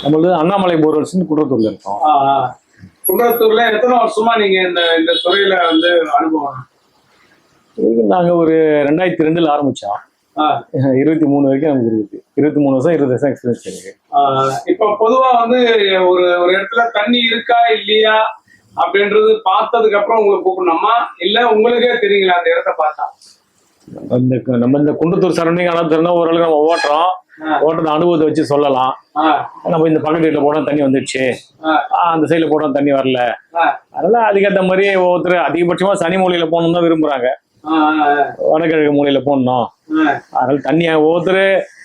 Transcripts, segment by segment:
நம்மளது அண்ணாமலை போர்வெல்ஸ் குன்றத்தூர்ல இருக்கோம். குன்றத்தூர்ல எத்தனை வருஷமா நீங்க இந்த இந்த துறையில வந்து அனுபவம்? நாங்க ஒரு 2002 ஆரம்பிச்சோம். 23 வரைக்கும் நமக்கு இருக்கு. 23 வருஷம் 20 வருஷம் எக்ஸ்பீரியன்ஸ் இருக்கு. இப்ப பொதுவா வந்து ஒரு ஒரு இடத்துல தண்ணி இருக்கா இல்லையா அப்படின்றது பார்த்ததுக்கு அப்புறம் உங்களுக்கு கூப்பிடணுமா இல்ல உங்களுக்கே தெரியுங்களா அந்த இடத்த பார்த்தா? நம்ம இந்த குன்றத்தூர் சரௌண்டிங் அளவுக்கு ஓரளவுக்கு நம்ம ஓட்டுற அனுபவத்தை வச்சு சொல்லலாம். நம்ம இந்த பக்கத்து வீட்டுல போனா தண்ணி வந்துடுச்சு, அந்த சைட்ல போனா தண்ணி வரல. அதனால அதுக்கேற்ற மாதிரி ஒவ்வொருத்தர் அதிகபட்சமா சனி மூலையில போகணும் தான் விரும்புறாங்க, வடகிழக்கு மூலையில போடணும். அதனால தண்ணிய ஒவ்வொருத்தர்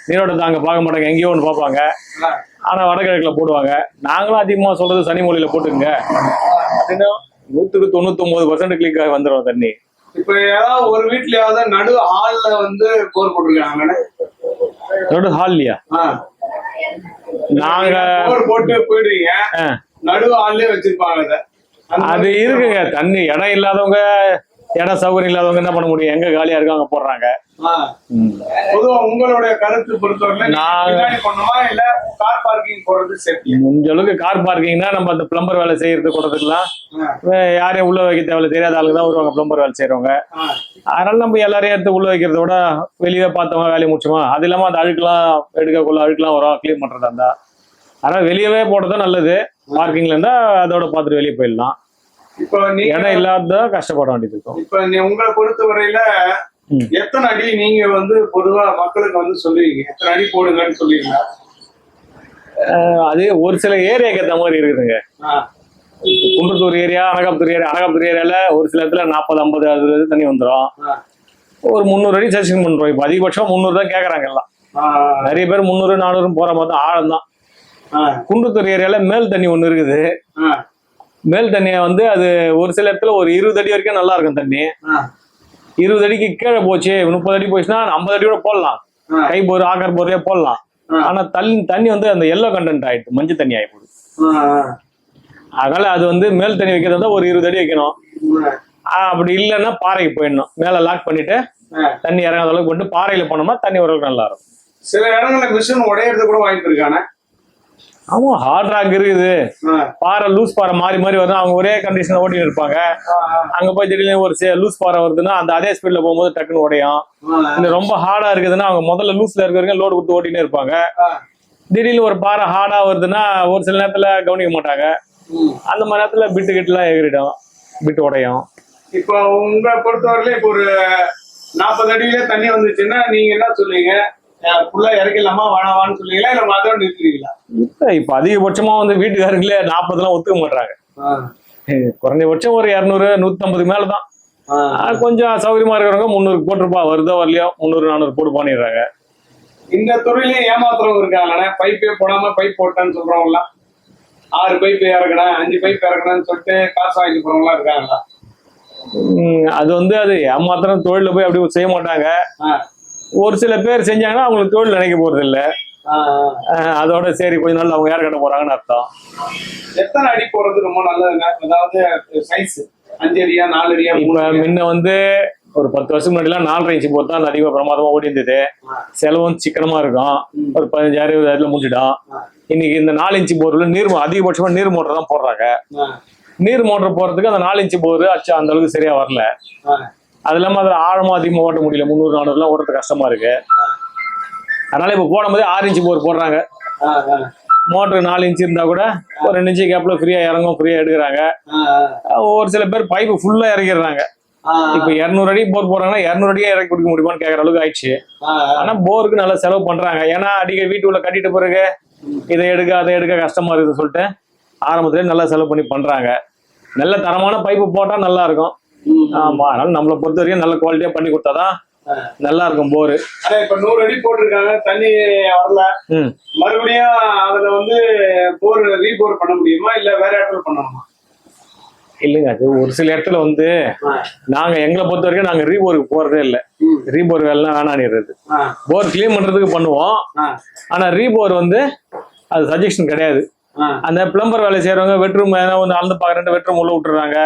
நீரோட்டத்தை அங்க பார்க்க மாட்டாங்க, எங்கேயோ ஒன்று பார்ப்பாங்க. ஆனா வடகிழக்குல போடுவாங்க. நாங்களும் அதிகமா சொல்றது சனி மூலையில போட்டுங்க அப்படின்னா 99% கிளிக் ஆகி வந்துடும் தண்ணி. இப்ப ஏதாவது ஒரு வீட்லயாவது நடு ஹால்ல வந்து போர் போட்டிருக்காங்க. நடு ஹால்லையா? நாங்க போர் போட்டு போயிடுவீங்க, நடு ஹால்லே வச்சிருப்பாங்க. அது இருக்குங்க. தண்ணி இடம் இல்லாதவங்க, இடம் சௌகரியம் இல்லாதவங்க என்ன பண்ண முடியும்? எங்க காலியா இருக்கோ அங்க போடுறாங்க. பொதுவா உங்களுடைய கருத்து பொறுத்தவரை இல்ல கார் பார்க்கிங் போடுறது சேஃப்டி? முடிஞ்ச அளவுக்கு கார் பார்க்கிங்னா நம்ம அந்த பிளம்பர் வேலை செய்யறது கொடுறதுக்கெல்லாம் யாரையும் உள்ள வைக்க தேவையில்ல, தெரியாத ஆளுங்க தான் வருவாங்க பிளம்பர் வேலை செய்யறவங்க. அதனால நம்ம எல்லாரையும் எடுத்து உள்ள வைக்கிறத விட வெளியே பார்த்தவங்க வேலையை முடிச்சோமா. அது இல்லாம அந்த அழுக்கெல்லாம் எடுக்கக்குள்ள அழுக்கெல்லாம் வரும், கிளீன் பண்றதா இருந்தா. அதனால வெளியவே போடுறதும் நல்லது. பார்க்கிங்ல இருந்தா அதோட பார்த்துட்டு வெளியே போயிடலாம். இப்ப இடம் இல்லாத கஷ்டப்பட வேண்டியது இருக்கும். இப்ப உங்களை பொறுத்த வரையில எத்தனை அடி நீங்க வந்து பொதுவா மக்களுக்கு வந்து சொல்லுவீங்க? எத்தனை அடி போடுங்கன்னு சொல்லுவீங்களா? அது ஒரு சில ஏரியாக்கு ஏற்ற மாதிரி இருக்குதுங்க. குன்றத்தூர் ஏரியா, அனகாபுத்தூர் ஏரியால ஒரு சில இடத்துல 40, 50, 60 தண்ணி வந்துடும். ஒரு 300 அடி சஜஷன் பண்றோம். இப்ப அதிகபட்சம் 300 தான் கேக்குறாங்க எல்லாம். நிறைய பேர் 300, 400 போற மாதிரி ஆழம் தான். குன்றத்தூர் ஏரியால மேல் தண்ணி ஒண்ணு இருக்குது. மேல் தண்ணிய வந்து அது ஒரு சில இடத்துல ஒரு 20 அடி வரைக்கும் நல்லா இருக்கும் தண்ணி. 20 அடிக்கு கீழே போச்சு, 30 அடி போச்சுன்னா 50 அடி கூட போடலாம், கை போர் ஆக்கர் போரே போடலாம். ஆனா தண்ணி வந்து அந்த எல்லோ கண்டென்ட் ஆயிடுது, மஞ்சள் தண்ணி ஆயிடுது. அதனால அது வந்து மேல் தண்ணி வைக்கிறதா ஒரு 20 அடி வைக்கணும். அப்படி இல்லைன்னா பாறைக்கு போயிடணும். மேல லாக் பண்ணிட்டு தண்ணி இறங்காத அளவுக்கு பண்ணிட்டு பாறையில போனோம்னா தண்ணி ஓரளவுக்கு நல்லா இருக்கும். சில இடங்கள்ல மிஷின் உடையறது கூட வாய்ப்பு இருக்கானே. ஆமா, ஹார்ட் ராக் இருக்குது, பாறை லூஸ் பாறை மாறி மாறி வரும். அவங்க ஒரே கண்டிஷன்ல ஓட்டிட்டு இருப்பாங்க. அங்க போய் திடீர்னு ஒரு லூஸ் பாறை வருதுன்னா அந்த அதே ஸ்பீட்ல போகும்போது டக்குன்னு உடையும். இந்த ரொம்ப ஹார்டா இருக்குதுன்னா அவங்க முதல்ல லூஸ்ல இருக்கிறவங்க லோடு கொடுத்து ஓட்டினே இருப்பாங்க. திடீர்னு ஒரு பாறை ஹார்டா வருதுன்னா ஒரு சில நேரத்துல கவனிக்க மாட்டாங்க. அந்த மாதிரி நேரத்துல பிட்டு கிட்டுலாம் எகிரிடும், பிட்டு உடையும். இப்போ உங்களை பொறுத்தவரையில இப்போ ஒரு 40 அடியில தண்ணி வந்துச்சுன்னா நீங்க என்ன சொல்லுவீங்க? ஃபுல்லா இறக்கலாமா வேணாவான்னு சொல்லுவீங்களா இல்ல அதோட நிறுத்துவீங்களா? இப்ப அதிகபட்சமா வந்து வீட்டுக்காரங்களே 40 ஒத்துக்க மாட்டாங்க. குறைஞ்சபட்சம் ஒரு 200, 150 மேலதான். கொஞ்சம் சௌகரியமா இருக்கிறவங்க 300 போட்டுருப்பா, வருதோ வரலையோ 300, 400 போட்டு பண்ணிடுறாங்க. இந்த துறையிலேயே ஏமாத்துறவங்க இருக்காங்க. பைப்பே போடாம பைப் போட்டேன்னு சொல்றவங்களா, 6 பைப் இறக்கணும் 5 பைப் இறக்கணும்னு சொல்லிட்டு காசு வாங்கிட்டு போறவங்களா இருக்காங்களா? அது வந்து அது ஏமாத்திரம் தொழில போய் அப்படி செய்ய மாட்டாங்க. ஒரு சில பேர் செஞ்சாங்கன்னா அவங்களுக்கு தொழில் நினைக்க போறது இல்ல. அதோட சரி கொஞ்ச நாள் அவங்க யார் கட்ட போறாங்கன்னு அர்த்தம். எத்தனை அடி போறது ரொம்ப நல்லதுங்க? அதாவது சைஸ் 5 அடியா 4 அடியா? இப்ப முன்ன வந்து ஒரு 10 வருஷம் முன்னாடி 4.5 இன்ச்சு போட்டு தான் அதிகமா பிரமாதமா ஓடி இருந்தது. செலவும் சிக்கனமா இருக்கும், ஒரு 15,000, 20,000 முடிச்சிடும். இன்னைக்கு இந்த 4 இன்ச்சு போர்ல நீர் அதிகபட்சமா நீர் மோட்டர் தான் போடுறாங்க. நீர் மோட்டர் போறதுக்கு அந்த 4 இன்ச்சு போர் அச்சா அந்த அளவுக்கு சரியா வரல. அது இல்லாம அதுல ஆழமா அதிகமா ஓட்ட முடியல, 300, 400 ஓட்டுறது கஷ்டமா இருக்கு. அதனால இப்ப போடும்போது 6 இன்ச்சு போர் போடுறாங்க. மோட்டர் 4 இன்ச்சு இருந்தா கூட ஒரு 2 இன்ச்சு கேப்ல ஃப்ரீயா இறங்கும், ஃப்ரீயா எடுக்கிறாங்க. ஒரு சில பேர் பைப்பு ஃபுல்லா இறக்கிடுறாங்க. இப்ப 200 அடி போர் போடுறாங்கன்னா 200 அடியே இறக்கி கொடுக்க முடியுமான்னு கேட்கற அளவுக்கு ஆயிடுச்சு. ஆனா போருக்கு நல்லா செலவு பண்றாங்க. ஏன்னா அடிக்க வீட்டுக்குள்ள கட்டிட்டு பிறகு இதை எடுக்க அதை எடுக்க கஷ்டமா இருக்குதுன்னு சொல்லிட்டு ஆரம்பத்திலே நல்லா செலவு பண்ணி பண்றாங்க. நல்ல தரமான பைப்பு போட்டா நல்லா இருக்கும். ஆமா, அதனால நம்மளை பொறுத்த வரைக்கும் நல்ல குவாலிட்டியா பண்ணி கொடுத்தாதான் நல்லா இருக்கும் போரு. இப்ப 100 அடி போட்டிருக்காங்க, தண்ணி வரல, மறுபடியும் அதுல வந்து போர் ரீபோர் பண்ண முடியுமா இல்ல வேற இடத்துல பண்ணணுமா? இல்லைங்க, அது ஒரு சில இடத்துல வந்து நாங்க எங்களை பொறுத்த வரைக்கும் நாங்க ரீபோருக்கு போறதே இல்லை. ரீபோர் வேலைலாம் வேணான்னுறது. போர் கிளீன் பண்றதுக்கு பண்ணுவோம். ஆனா ரீபோர் வந்து அது சஜஷன் கிடையாது. அந்த பிளம்பர் வேலை செய்யறவங்க வெட்ரூம் ஒன்று அளந்து பாக்குறேன், வெட்ரூம் உள்ள விட்டுறாங்க,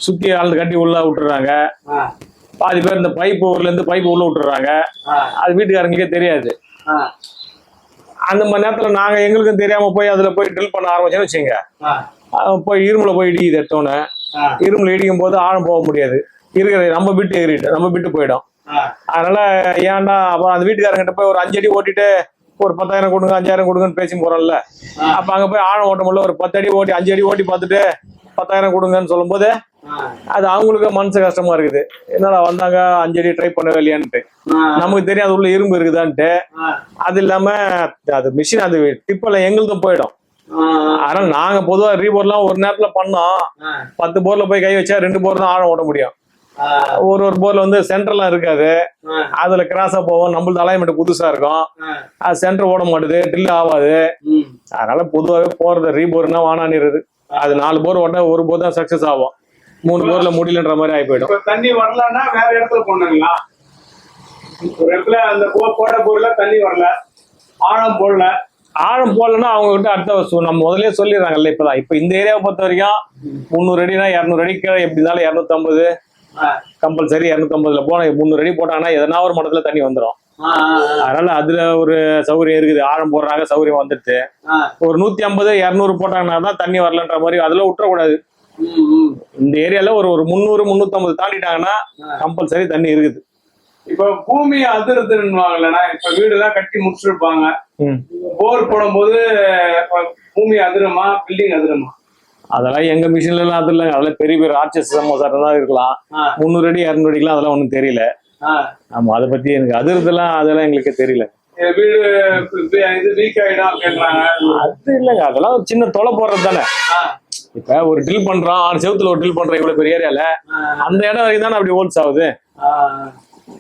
சுத்தி அளந்து கட்டி உள்ள விட்டுறாங்க. பாதி பேர் இந்த பைப்பு ஊர்ல இருந்து பைப்பு உள்ள விட்டுறாங்க. அது வீட்டுக்காரங்களுக்கே தெரியாது. அந்த மாதிரி நேரத்துல நாங்க எங்களுக்கும் தெரியாம போய் அதுல போய் ட்ரில் பண்ண ஆரம்பிச்சோன்னு வச்சுங்க, போய் இரும்புல போய் இடிக்குது எடுத்தோன்னே. இரும்புல இடிக்கும் போது ஆழம் போக முடியாது, இருக்கிற நம்ம பிட்டு ஏறிட்டு நம்ம பிட்டு போயிடும். அதனால ஏன்டா அப்ப அந்த வீட்டுக்காரங்கிட்ட போய் ஒரு 5 அடி ஓட்டிட்டு ஒரு 10,000 கொடுங்க 5,000 கொடுங்கன்னு பேசி போறோம்ல. அப்ப அங்க போய் ஆழம் ஓட்ட முடியல, ஒரு 10 அடி ஓட்டி 5 அடி ஓட்டி பார்த்துட்டு 10,000 கொடுங்கன்னு சொல்லும் போது அது அவங்களுக்கு மனசு கஷ்டமா இருக்குது. என்னடா வந்தாங்க 5 அடி ட்ரை பண்ணவே இல்லையான்ட்டு. நமக்கு தெரியும் அது உள்ள இரும்பு இருக்குதான்ட்டு. அது இல்லாம அது மிஷின் அது டிப்பெல்லாம் எங்களுக்கும் போயிடும். அதனால நாங்க பொதுவா ரீபோர்லாம் ஒரு நேரத்துல பண்ணோம். 10 போர்ல போய் கை வச்சா 2 போர் தான் ஆழம் ஓட்ட முடியும். ஒரு போர்ல வந்து சென்டர்லாம் இருக்காது, அதுல கிராஸா போவோம். நம்மளுக்கு அலைன்மெண்ட் புதுசா இருக்கும், அது சென்டர் ஓட மாட்டுது, ட்ரில் ஆகாது. அதனால பொதுவாகவே போறது ரீபோர்னா வானானிருது. அது 4 போர் ஓட்ட 1 போர் தான் சக்சஸ் ஆகும், 3 போர்ல முடியலன்ற மாதிரி ஆகி போயிடும். தண்ணி வரலன்னா வேற இடத்துல போனாங்களா? ஒரு இடத்துல அந்த போட போர்ல தண்ணி வரல, ஆழம் போடல. ஆழம் போடலன்னா அவங்க கிட்ட அடுத்த நம்ம முதலே சொல்லிடுறாங்கல்ல. இப்ப இந்த ஏரியாவை பொறுத்த வரைக்கும் 300 அடினா 200 அடி கீழே எப்படி இருந்தாலும் 250 கம்பல்சரி. 250ல போன 300 அடி போட்டாங்கன்னா எதனா ஒரு மடத்துல தண்ணி வந்துடும். அதனால அதுல ஒரு சௌகரியம் இருக்குது, ஆழம் போடுறாங்க சௌகரியம் வந்துடுது. ஒரு 150 200 போட்டாங்கன்னா தான் தண்ணி வரலன்ற மாதிரி அதுல விட்டுறக்கூடாது. இந்த ஏரியால ஒரு 300 350 தாண்டிட்டாங்கன்னா கம்பல்சரி தண்ணி இருக்குது. இப்ப பூமி அதிருதுன்னுவாங்கல்லண்ணா, இப்ப வீடு எல்லாம் கட்டி முடிச்சிருப்பாங்க, போர் போடும் போது பூமி அதிருமா பில்டிங் அதிருமா? அதெல்லாம் எங்க மிஷின்ல எல்லாம் அது இல்லைங்க. அதெல்லாம் பெரிய பெரிய ஆர்ச்சஸ் தான் இருக்கலாம். 300 அடி 200 அடிக்கெல்லாம் அதெல்லாம் ஒண்ணும் தெரியல. ஆமா, அதை பத்தி எனக்கு அதிருதெல்லாம் அதெல்லாம் எங்களுக்கு தெரியல. வீடு இது வீக் ஆயிடும் அப்படின்றாங்க. அது இல்லைங்க, அதெல்லாம் ஒரு சின்ன தொலை போடுறது தானே. இப்ப ஒரு ட்ரில் பண்றோம், 6 செவத்துல ஒரு ட்ரில் பண்றோம் இவ்வளவு பெரிய ஏரியால, அந்த இடம் வரைக்கும் தானே அப்படி ஹோல்ஸ் ஆகுது.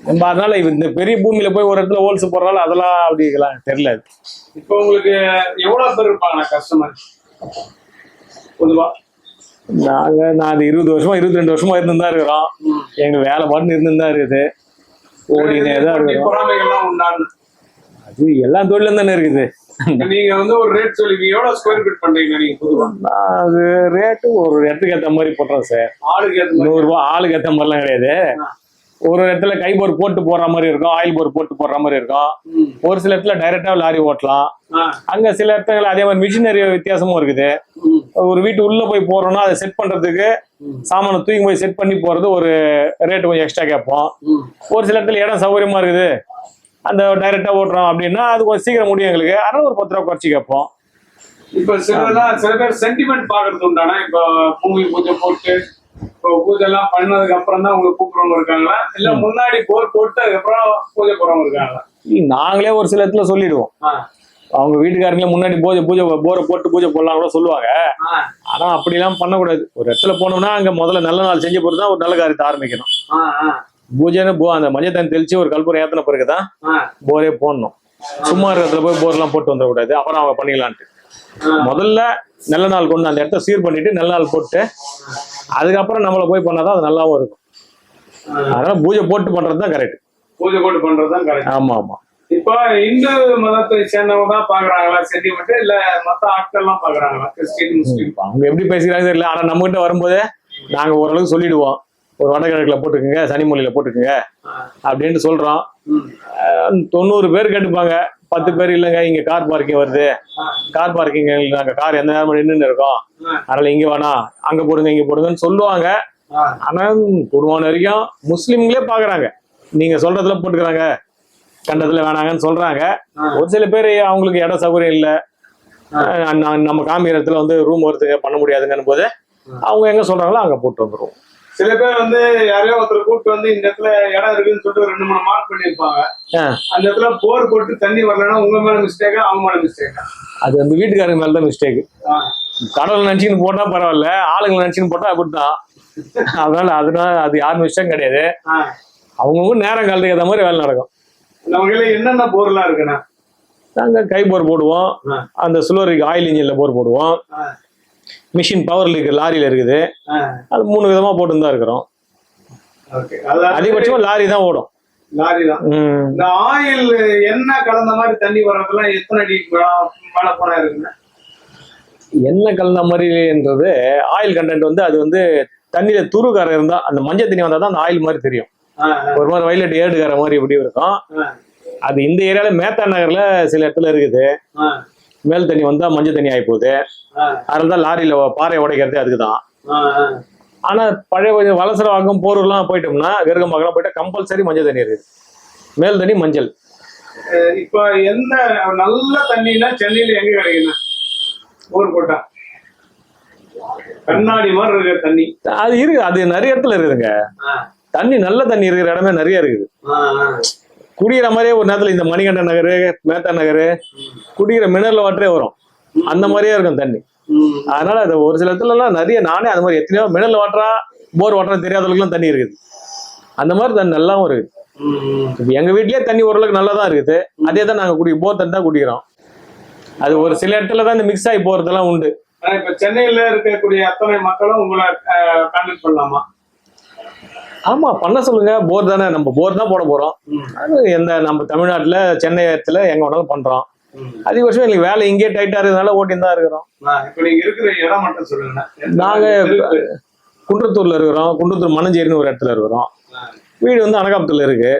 நம்ம அதனால இந்த பெரிய பூமியில போய் ஒரு இடத்துல ஹோல்ஸ் போடுறாலும் அதெல்லாம் அப்படி தெரியல. இப்போ உங்களுக்கு எவ்வளவு பேர் இருப்பாங்க கஸ்டமர் பொதுவா? நான் 20 வருஷமா 22 வருஷமா இருந்துதான் இருக்கிறோம். எங்க வேலை பாட்டு இருந்துதான் இருக்குது, ஓடினே தான் இருக்கிறோம். அது எல்லா தொழிலும் தானே இருக்குது. நீங்க வந்து ஒரு ரேட் சொல்லுவீங்க, எவ்வளவு ஸ்கொயர் ஃபீட் பண்றீங்க நீங்க பொதுவா? அது ரேட்டு ஒரு இடத்துக்கு ஏற்ற மாதிரி போடுறோம் சார். ஆளுக்கு 100 ரூபாய், ஆளுக்கு ஏற்ற மாதிரிலாம் கிடையாது. ஒரு இடத்துல கை போர் போட்டு போடுற மாதிரி இருக்கும், ஆயில் போர் போட்டு போடுற மாதிரி இருக்கும். ஒரு சில இடத்துல டைரக்டா லாரி ஓட்டலாம். அங்க சில இடத்துல அதே மாதிரி மிஷினரி வித்தியாசமும் இருக்குது. ஒரு வீட்டு உள்ள போய் போறோம்னா அதை செட் பண்றதுக்கு சாமானை தூக்கி போய் செட் பண்ணி போறது ஒரு ரேட்டு கொஞ்சம் எக்ஸ்ட்ரா கேட்போம். ஒரு சில இடத்துல இடம் சௌகரியமா இருக்குது, அந்த டைரக்டா ஓட்டுறோம் அப்படின்னா அது கொஞ்சம் சீக்கிரம் முடியும் எங்களுக்கு, அதனால ஒரு 10 ரூபா குறைச்சி கேட்போம். இப்ப சில பேர் சென்டிமெண்ட் பாக்குறது உண்டானா, இப்ப பூமி பூஜை போட்டு இப்போ பூஜை எல்லாம் பண்ணதுக்கு அப்புறம் தான் உங்களுக்கு கூப்பிடுறவங்க இருக்காங்களா, இல்ல முன்னாடி போர் போட்டு அதுக்கப்புறம் பூஜை போறவங்க இருக்காங்களா? நாங்களே ஒரு சில இடத்துல சொல்லிடுவோம். அவங்க வீட்டுக்காரங்களே முன்னாடி பூஜை போரை போட்டு பூஜை போடலாம் கூட சொல்லுவாங்க. ஆனா அப்படி எல்லாம் பண்ணக்கூடாது. ஒரு இடத்துல போனோம்னா அங்க முதல்ல நல்ல நாள் செஞ்ச பிறகு தான் ஒரு நல்ல காரியத்தை ஆரம்பிக்கணும். பூஜைன்னு அந்த மஞ்சள் தண்ணி தெளிச்சு ஒரு கல்பூரம் ஏத்தின பிறகுதான் போரே போடணும். சும்மா இடத்துல போய் போர் எல்லாம் போட்டு வந்துடக்கூடாது, அப்புறம் அவங்க பண்ணிக்கலான்ட்டு. முதல்ல நல்ல நாள் கொண்டு அந்த இடத்த சீர் பண்ணிட்டு நல்ல நாள் போட்டு அதுக்கப்புறம் நம்மள போய் பண்ணாதான் அது நல்லாவும் இருக்கும். அதனால பூஜை போட்டு பண்றதுதான் கரெக்ட். பூஜை போட்டு பண்றதுதான் கரெக்ட். ஆமா ஆமா. இப்ப இந்து மதத்தை சேர்ந்தவங்க தான் பாக்குறாங்களா சென்டிமெண்ட், இல்ல மத்த ஆட்கள் எல்லாம் பாக்குறாங்களா? கிறிஸ்டின் முஸ்லீம் அவங்க எப்படி பேசுறாங்க தெரியல. ஆனா நம்ம கிட்ட வரும்போது நாங்க ஓரளவுக்கு சொல்லிடுவோம், ஒரு வடகிழக்குல போட்டுக்குங்க, சனிமொழியில போட்டுக்குங்க அப்படின்ட்டு சொல்றோம். 90 பேர் கேட்டுப்பாங்க, 10 பேர் இல்லைங்க இங்க கார் பார்க்கிங் வருது, கார் பார்க்கிங் நாங்க கார் எந்த நேரம் நின்று இருக்கோம், அதனால இங்க வேணாம் அங்க போடுங்க இங்க போடுங்கன்னு சொல்லுவாங்க. ஆனா குருவான வரைக்கும் முஸ்லிம்களே பாக்குறாங்க, நீங்க சொல்றதுல போட்டுக்கிறாங்க, கண்டத்துல வேணாங்கன்னு சொல்றாங்க. ஒரு சில பேர் அவங்களுக்கு இட சௌகரியம் இல்ல, நம்ம காமிக்கிறதுல வந்து ரூம் வருதுங்க பண்ண முடியாதுங்கன்னு போது அவங்க எங்க சொல்றாங்களோ அங்க போட்டு வந்துருவோம். சில பேர் வந்து யாரையோ ஒருத்தர் கூப்பிட்டு வந்து இந்த இடத்துல இடம் இருக்குன்னு சொல்லிட்டு 2-3 மார்க் பண்ணிருப்பாங்க. அந்த இடத்துல போர் போட்டு தண்ணி வரலன்னா உங்க மேல மிஸ்டேக்கா அவங்க மேல மிஸ்டேக்கா? அது அந்த வீட்டுக்காரங்க மேலதான் மிஸ்டேக். கடவுள் நினைச்சுன்னு போட்டா பரவாயில்ல, ஆளுங்களை நினைச்சுன்னு போட்டா அப்படித்தான். அதனால அது யாரும் மிஸ்டேக் கிடையாது. அவங்கவுங்க நேரம் காலத்துக்கு ஏற்ற மாதிரி வேலை நடக்கும். நம்ம என்னென்ன போர்லாம் இருக்குண்ணா? நாங்க கை போர் போடுவோம், அந்த சுழருக்கு ஆயில் இன்ஜின்ல போர் போடுவோம், மிஷின் பவர்ல இருக்கு லாரியில இருக்குது, அது 3 விதமா போட்டு தான் இருக்கிறோம். அதிகபட்சமா லாரி தான் ஓடும். லாரி தான். இந்த ஆயில் எண்ணெய் கலந்த மாதிரி தண்ணி வர்றதெல்லாம் எத்தனை அடி மேல போனா இருக்குங்க? எண்ணெய் கலந்த மாதிரின்றது ஆயில் கண்டென்ட் வந்து அது வந்து தண்ணியில துருக்கார இருந்தா அந்த மஞ்சள் தண்ணி வந்தா தான் அந்த ஆயில் மாதிரி தெரியும். ஒரு மாதிரி வயலட் ஏடுகார மாதிரி எப்படி இருக்கும். அது இந்த ஏரியால மேத்தா நகர்ல சில இடத்துல இருக்குது. ஆ, மேல் தண்ணி வந்தா மஞ்சள் தண்ணி ஆகி போகுது. ஆ, அதனால தான் லாரியில பாறை உடைக்கிறது அதுக்குதான். ஆ, ஆ. ஆனா பழைய கொஞ்சம் வலசரவாக்கம் போரூர்லாம் போயிட்டோம்னா விருகம்பாக்கெல்லாம் போயிட்டா கம்பல்சரி மஞ்சள் தண்ணி இருக்குது. மேல் தண்ணி மஞ்சள். இப்ப எந்த நல்ல தண்ணினா சென்னையில எங்க கிடைக்குண்ணா? போர் போட்டா கண்ணாடி மாதிரி இருக்கிற தண்ணி. அது இருக்கு, அது நிறைய இடத்துல இருக்குதுங்க. ஆ, தண்ணி நல்ல தண்ணி இருக்கிற இடமே நிறைய இருக்குது. ஆ, ஆ. குடிக்கிற மாதிரியே ஒரு நேரத்துல இந்த மணிகண்டன் நகர், மேத்தா நகர் குடிக்கிற மினரல் வாட்டரே வரும். அந்த மாதிரியே இருக்கும் தண்ணி. ம். அதனால அது ஒரு சில இடத்துல எல்லாம் நிறைய, நானே அது மாதிரி எத்தனையோ மினரல் வாட்டரா போர் வாட்டரா தெரியாதவங்களுக்குலாம் தண்ணி இருக்குது. அந்த மாதிரி தண்ணி நல்லாவும் இருக்குது. ம். இப்ப எங்க வீட்லயே தண்ணி ஓரளவுக்கு நல்லா தான் இருக்குது. அதே தான் நாங்க போர் தண்ணி தான் குடிக்கிறோம். அது ஒரு சில இடத்துல தான் இந்த மிக்ஸ் ஆகி போறதெல்லாம் உண்டு. ஆனா இப்ப சென்னையில இருக்கக்கூடிய அத்தனை மக்களும் உங்களை கான்டாக்ட் பண்ணலாமா? ஆமா, பண்ண சொல்லுங்க. போர் தானே, நம்ம போர் தான் போட போறோம். ம். அது எந்த நம்ம தமிழ்நாட்டுல சென்னையத்துல எங்க வேணாலும் பண்றோம். ம். அதிகபட்சம் எங்களுக்கு வேலை இங்கே டைட்டா இருக்கிறதுனால ஓட்டின்னு தான் இருக்கிறோம். இப்ப நீங்க இருக்கிற இடம் மட்டும் சொல்லுங்க. நாங்க குன்றத்தூர்ல இருக்கிறோம். குன்றத்தூர் மணஞ்சேரின்னு ஒரு இடத்துல இருக்கிறோம். வீடு வந்து அனகாபுரத்துல இருக்கு.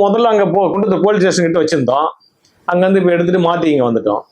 முதல்ல அங்க குன்றத்தூர் போலீஸ் ஸ்டேஷன் கிட்ட வச்சிருந்தோம். அங்க வந்து இப்ப எடுத்துட்டு மாத்தி இங்க வந்துட்டோம்.